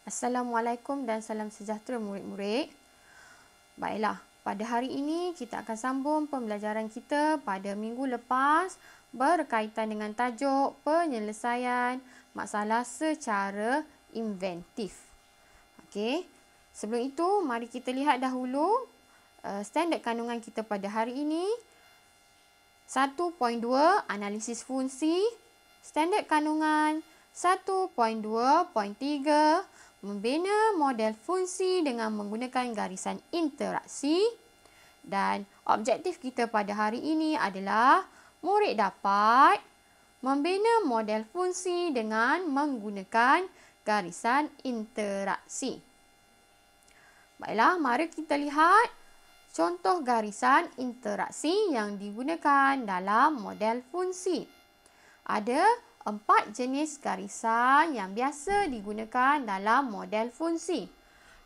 Assalamualaikum dan salam sejahtera murid-murid. Baiklah, pada hari ini kita akan sambung pembelajaran kita pada minggu lepas berkaitan dengan tajuk penyelesaian masalah secara inventif. Okey, sebelum itu mari kita lihat dahulu standard kandungan kita pada hari ini. 1.2 Analisis fungsi. Standard kandungan 1.2.3 Membina model fungsi dengan menggunakan garisan interaksi. Dan objektif kita pada hari ini adalah murid dapat membina model fungsi dengan menggunakan garisan interaksi. Baiklah, mari kita lihat contoh garisan interaksi yang digunakan dalam model fungsi. Ada 4 jenis garisan yang biasa digunakan dalam model fungsi.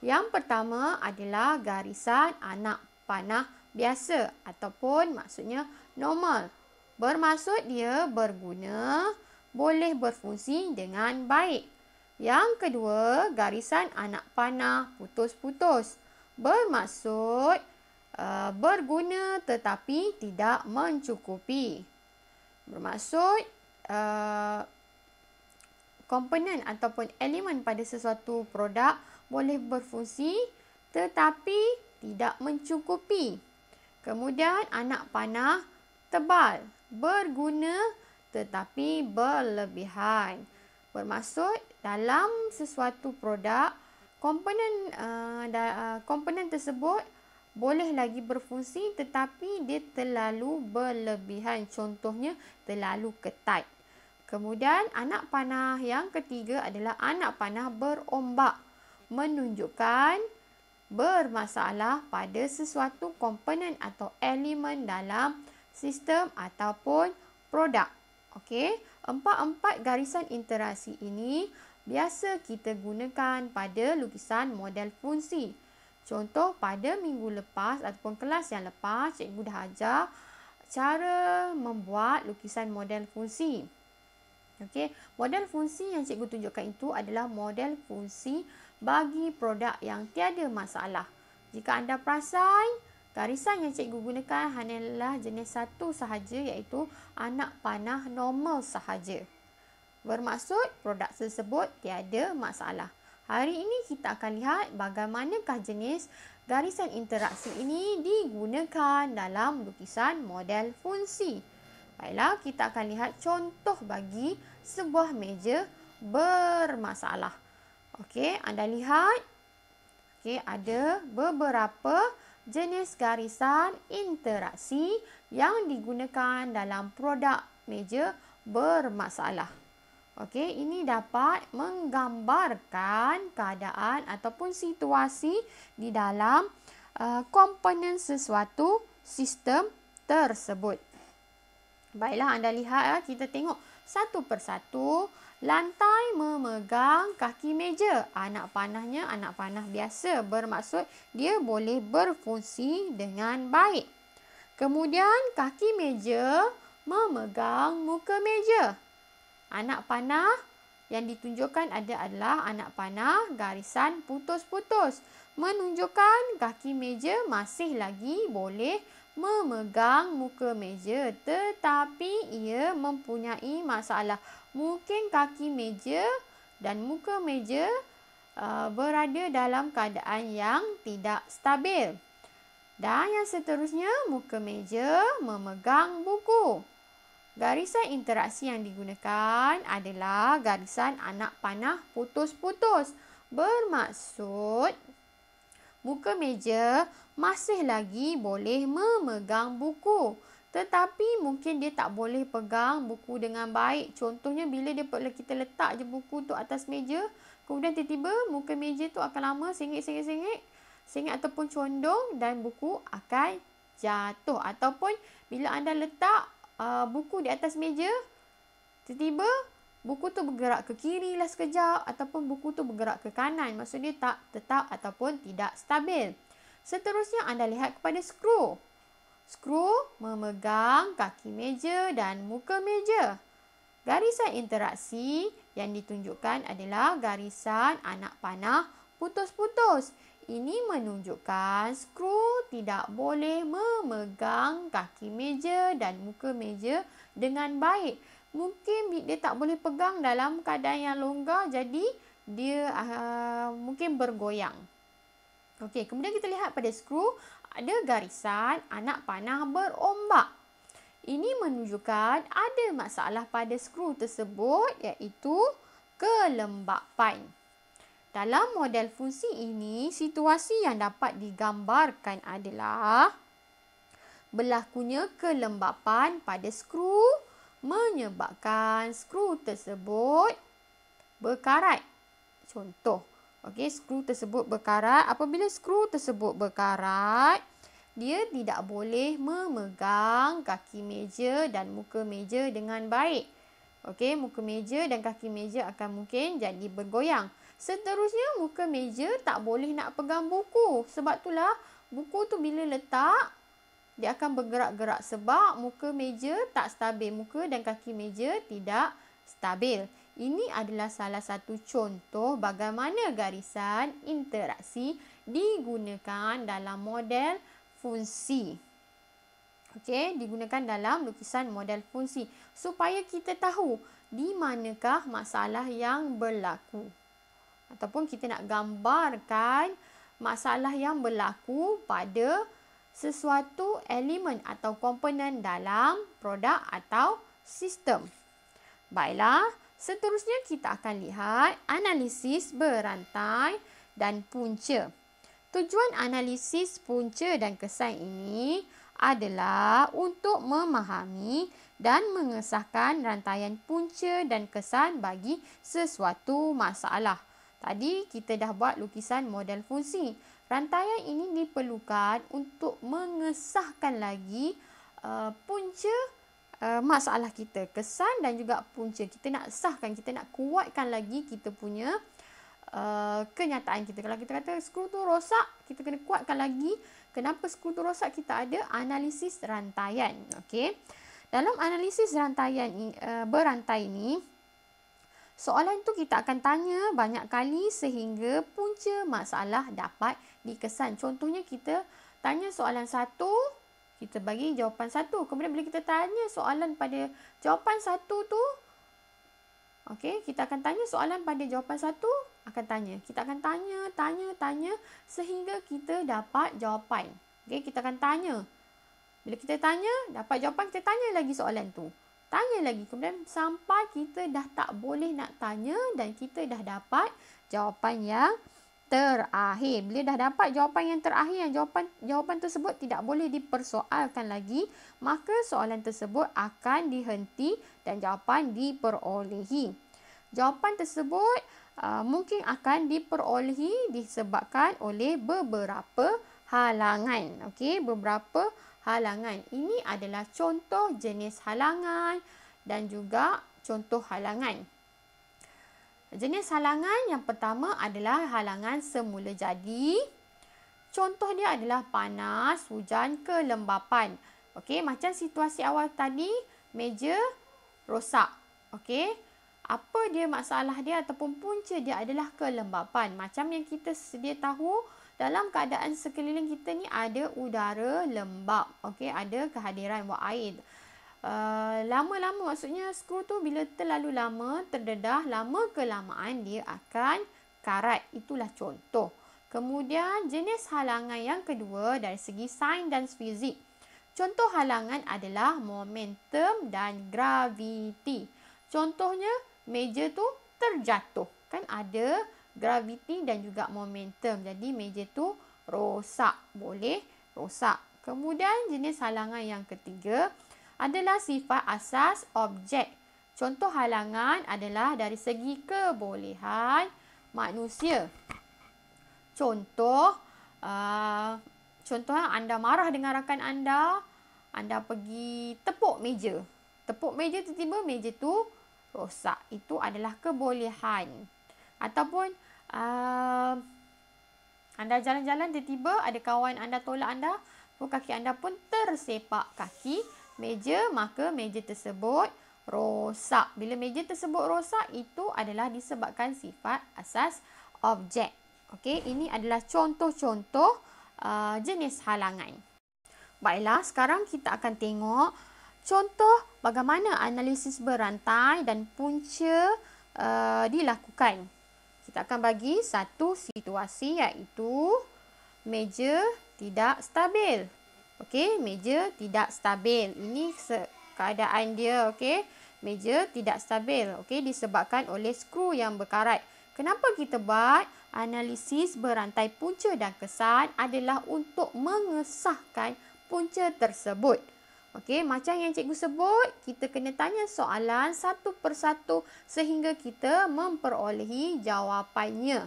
Yang pertama adalah garisan anak panah biasa ataupun maksudnya normal. Bermaksud dia berguna, boleh berfungsi dengan baik. Yang kedua, garisan anak panah putus-putus. Bermaksud berguna tetapi tidak mencukupi. Bermaksud komponen ataupun elemen pada sesuatu produk boleh berfungsi tetapi tidak mencukupi. Kemudian anak panah tebal, berguna tetapi berlebihan. Bermaksud dalam sesuatu produk komponen tersebut boleh lagi berfungsi tetapi dia terlalu berlebihan. Contohnya terlalu ketat. Kemudian anak panah yang ketiga adalah anak panah berombak. Menunjukkan bermasalah pada sesuatu komponen atau elemen dalam sistem ataupun produk. Okey, 4 garisan interaksi ini biasa kita gunakan pada lukisan model fungsi. Contoh pada minggu lepas ataupun kelas yang lepas, cikgu dah ajar cara membuat lukisan model fungsi. Okey, model fungsi yang cikgu tunjukkan itu adalah model fungsi bagi produk yang tiada masalah. Jika anda perasan, garisan yang cikgu gunakan hanyalah jenis satu sahaja, iaitu anak panah normal sahaja. Bermaksud produk tersebut tiada masalah. Hari ini kita akan lihat bagaimanakah jenis garisan interaksi ini digunakan dalam lukisan model fungsi. Baiklah, kita akan lihat contoh bagi sebuah meja bermasalah. Okey, anda lihat. Okey, ada beberapa jenis garisan interaksi yang digunakan dalam produk meja bermasalah. Okey, ini dapat menggambarkan keadaan ataupun situasi di dalam komponen sesuatu sistem tersebut. Baiklah, anda lihat, kita tengok satu persatu. Lantai memegang kaki meja. Anak panahnya anak panah biasa. Bermaksud dia boleh berfungsi dengan baik. Kemudian kaki meja memegang muka meja. Anak panah yang ditunjukkan adalah anak panah garisan putus-putus. Menunjukkan kaki meja masih lagi boleh memegang muka meja tetapi ia mempunyai masalah. Mungkin kaki meja dan muka meja berada dalam keadaan yang tidak stabil. Dan yang seterusnya, muka meja memegang buku. Garisan interaksi yang digunakan adalah garisan anak panah putus-putus. Bermaksud muka meja masih lagi boleh memegang buku. Tetapi mungkin dia tak boleh pegang buku dengan baik. Contohnya bila kita letak je buku tu atas meja, kemudian tiba-tiba muka meja tu akan lama sengit ataupun condong dan buku akan jatuh. Ataupun bila anda letak buku di atas meja, tiba-tiba buku tu bergerak ke kiri lah sekejap ataupun buku tu bergerak ke kanan. Maksud dia tak tetap ataupun tidak stabil. Seterusnya anda lihat kepada skru. Skru memegang kaki meja dan muka meja. Garisan interaksi Yang ditunjukkan adalah garisan anak panah putus-putus. Ini menunjukkan skru tidak boleh memegang kaki meja dan muka meja dengan baik. Mungkin dia tak boleh pegang dalam keadaan yang longgar, jadi dia mungkin bergoyang. Okey, kemudian kita lihat pada skru ada garisan anak panah berombak. Ini menunjukkan ada masalah pada skru tersebut, iaitu kelembapan. Dalam model fungsi ini, situasi yang dapat digambarkan adalah berlakunya kelembapan pada skru menyebabkan skru tersebut berkarat. Contoh, skru tersebut berkarat. Apabila skru tersebut berkarat, dia tidak boleh memegang kaki meja dan muka meja dengan baik. Muka meja dan kaki meja akan mungkin jadi bergoyang. Seterusnya, muka meja tak boleh nak pegang buku. Sebab itulah buku tu bila letak, dia akan bergerak-gerak sebab muka meja tak stabil. Muka dan kaki meja tidak stabil. Ini adalah salah satu contoh bagaimana garisan interaksi digunakan dalam model fungsi. Digunakan dalam lukisan model fungsi supaya kita tahu di manakah masalah yang berlaku. Ataupun kita nak gambarkan masalah yang berlaku pada sesuatu elemen atau komponen dalam produk atau sistem. Baiklah, seterusnya kita akan lihat analisis berantai dan punca. Tujuan analisis punca dan kesan ini adalah untuk memahami dan mengesahkan rantaian punca dan kesan bagi sesuatu masalah. Tadi kita dah buat lukisan model fungsi. Rantaian ini diperlukan untuk mengesahkan lagi punca masalah kita. Kesan dan juga punca. Kita nak sahkan, kita nak kuatkan lagi kita punya kenyataan kita. Kalau kita kata skru tu rosak, kita kena kuatkan lagi kenapa skru tu rosak. Kita ada analisis rantaian. Dalam analisis rantaian berantai ini, soalan tu kita akan tanya banyak kali sehingga punca masalah dapat dikesan. Contohnya kita tanya soalan 1, kita bagi jawapan 1. Kemudian bila kita tanya soalan pada jawapan 1 tu, kita akan tanya soalan pada jawapan 1, kita akan tanya sehingga kita dapat jawapan. Kita akan tanya. Bila kita tanya, dapat jawapan, kita tanya lagi soalan tu. Tanya lagi, kemudian sampai kita dah tak boleh nak tanya dan kita dah dapat jawapan yang terakhir. Bila dah dapat jawapan yang terakhir, yang jawapan tersebut tidak boleh dipersoalkan lagi, maka soalan tersebut akan dihenti dan jawapan diperolehi. Jawapan tersebut mungkin akan diperolehi disebabkan oleh beberapa halangan. Beberapa halangan. Ini adalah contoh jenis halangan dan juga contoh halangan. Jenis halangan yang pertama adalah halangan semula jadi. Contoh dia adalah panas, hujan, kelembapan. Macam situasi awal tadi, meja rosak. Apa dia masalah dia ataupun punca dia adalah kelembapan. Macam yang kita sedia tahu, dalam keadaan sekeliling kita ni ada udara lembap. Ada kehadiran wang air. Lama-lama, maksudnya skru tu bila terlalu lama terdedah, lama kelamaan dia akan karat. Itulah contoh. Kemudian jenis halangan yang kedua dari segi sains dan fizik. Contoh halangan adalah momentum dan graviti. Contohnya meja tu terjatuh. Kan ada graviti dan juga momentum. Jadi meja tu rosak. Boleh rosak. Kemudian jenis halangan yang ketiga adalah sifat asas objek. Contoh halangan adalah dari segi kebolehan manusia. Contoh anda marah dengan rakan anda, anda pergi tepuk meja. Tepuk meja, tiba-tiba meja tu rosak. Itu adalah kebolehan. Ataupun anda jalan-jalan, tiba-tiba ada kawan anda tolak anda, kaki anda pun tersepak kaki meja, maka meja tersebut rosak. Bila meja tersebut rosak, itu adalah disebabkan sifat asas objek. Okey, ini adalah contoh-contoh jenis halangan. Baiklah, sekarang kita akan tengok contoh bagaimana analisis berantai dan punca dilakukan. Kita akan bagi satu situasi, iaitu meja tidak stabil. Okey, meja tidak stabil. Ini keadaan dia, okey. Meja tidak stabil, okey, disebabkan oleh skru yang berkarat. Kenapa kita buat analisis berantai punca dan kesan adalah untuk mengesahkan punca tersebut. Okey, macam yang cikgu sebut, kita kena tanya soalan satu persatu sehingga kita memperolehi jawapannya.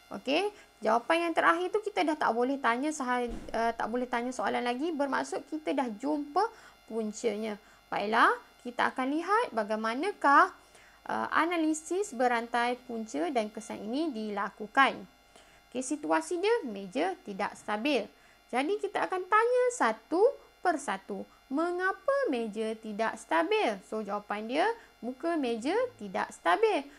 Okey, jawapan yang terakhir tu kita dah tak boleh tanya soalan lagi, bermaksud kita dah jumpa puncanya. Baiklah, kita akan lihat bagaimanakah analisis berantai punca dan kesan ini dilakukan. Okey, situasi dia meja tidak stabil. Jadi kita akan tanya satu persatu. Mengapa meja tidak stabil? So jawapan dia muka meja tidak stabil.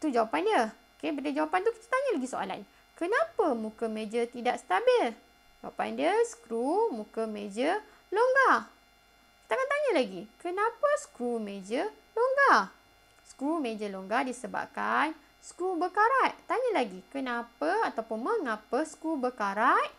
Tu jawapan dia. Okey, pada jawapan tu kita tanya lagi soalan. Kenapa muka meja tidak stabil? Jawapan dia skru muka meja longgar. Kita akan tanya lagi. Kenapa skru meja longgar? Skru meja longgar disebabkan skru berkarat. Tanya lagi. Kenapa ataupun mengapa skru berkarat?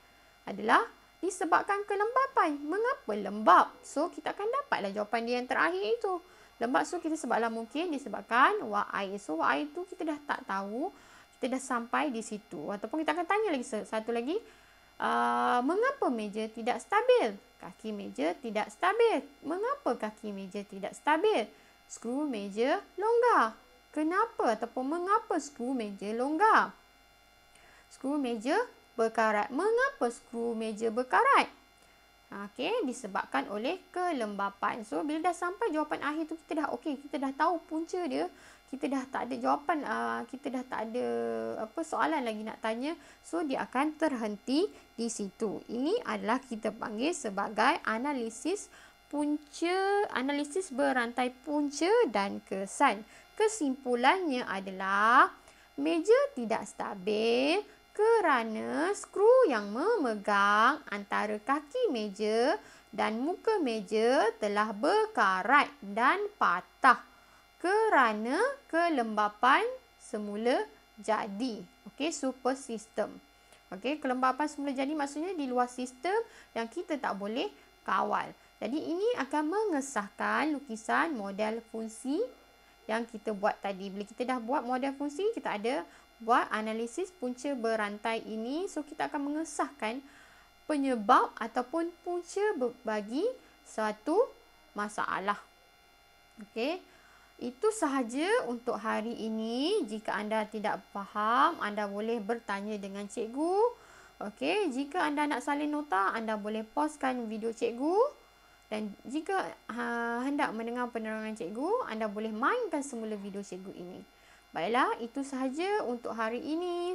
Adalah disebabkan kelembapan. Mengapa lembab? So, kita akan dapatlah jawapan dia yang terakhir itu. Lembab, so kita sebablah mungkin disebabkan wak air. So, wak air tu kita dah tak tahu. Kita dah sampai di situ. Ataupun kita akan tanya lagi satu lagi. Mengapa meja tidak stabil? Kaki meja tidak stabil. Mengapa kaki meja tidak stabil? Skru meja longgar. Kenapa ataupun mengapa skru meja longgar? Skru meja berkarat. Mengapa skru meja berkarat? Okey, disebabkan oleh kelembapan. So, bila dah sampai jawapan akhir tu, kita dah okey, kita dah tahu punca dia. Kita dah tak ada jawapan, kita dah tak ada soalan lagi nak tanya. So, dia akan terhenti di situ. Ini adalah kita panggil sebagai analisis berantai punca dan kesan. Kesimpulannya adalah meja tidak stabil kerana skru yang memegang antara kaki meja dan muka meja telah berkarat dan patah kerana kelembapan semula jadi. Okey, super sistem. Okey, kelembapan semula jadi maksudnya di luar sistem yang kita tak boleh kawal. Jadi ini akan mengesahkan lukisan model fungsi yang kita buat tadi. Bila kita dah buat model fungsi, kita ada buat analisis punca berantai ini. So, kita akan mengesahkan penyebab ataupun punca bagi suatu masalah. Okey, itu sahaja untuk hari ini. Jika anda tidak faham, anda boleh bertanya dengan cikgu. Okey, jika anda nak salin nota, anda boleh pauskan video cikgu. Dan jika hendak mendengar penerangan cikgu, anda boleh mainkan semula video cikgu ini. Baiklah, itu sahaja untuk hari ini.